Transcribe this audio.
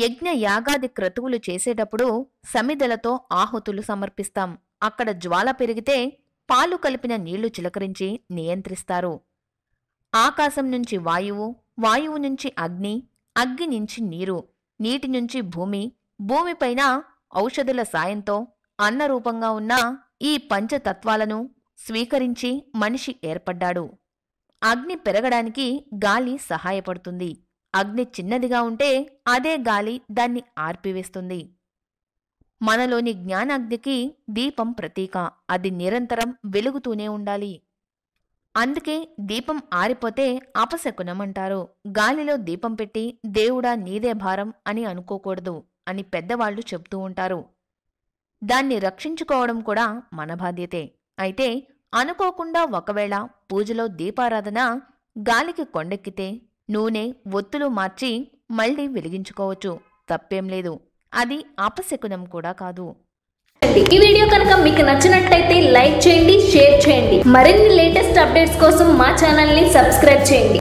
యజ్ఞ యాగాది క్రతువులు చేసేటప్పుడు సమిదలతో ఆహుతులు సమర్పిస్తాం. అక్కడ జ్వాల పెరిగితే పాలు కలిపిన నీళ్లు చిలకరించి నియంత్రిస్తారు. ఆకాశం నుంచి వాయువు, వాయువు నుంచి అగ్ని, అగ్ని నుంచి నీరు, నీటి నుంచి భూమి, భూమిపైన ఔషధుల సాయంతో అన్నరూపంగా ఉన్న ఈ పంచతత్వాలను స్వీకరించి మనిషి ఏర్పడ్డాడు. అగ్ని పెరగడానికి గాలి సహాయపడుతుంది. అగ్ని చిన్నదిగా ఉంటే అదే గాలి దాన్ని ఆర్పివేస్తుంది. మనలోని జ్ఞానాగ్నికి దీపం ప్రతీక. అది నిరంతరం వెలుగుతూనే ఉండాలి. అందుకే దీపం ఆరిపోతే అపశకునమంటారు. గాలిలో దీపం పెట్టి దేవుడా నీదే భారం అని అనుకోకూడదు అని పెద్దవాళ్లు చెప్తూ ఉంటారు. దాన్ని రక్షించుకోవడం కూడా మన బాధ్యతే. అయితే అనుకోకుండా ఒకవేళ పూజలో దీపారాధన గాలికి కొండెక్కితే నూనె, ఒత్తులు మార్చి మళ్లీ వెలిగించుకోవచ్చు. తప్పేం లేదు. అది అపశకునం కూడా కాదు. ఈ వీడియో కనుక మీకు నచ్చినట్టయితే లైక్ చేయండి, షేర్ చేయండి. మరిన్ని లేటెస్ట్ అప్డేట్స్ కోసం మా ఛానల్ని సబ్స్క్రైబ్ చేయండి.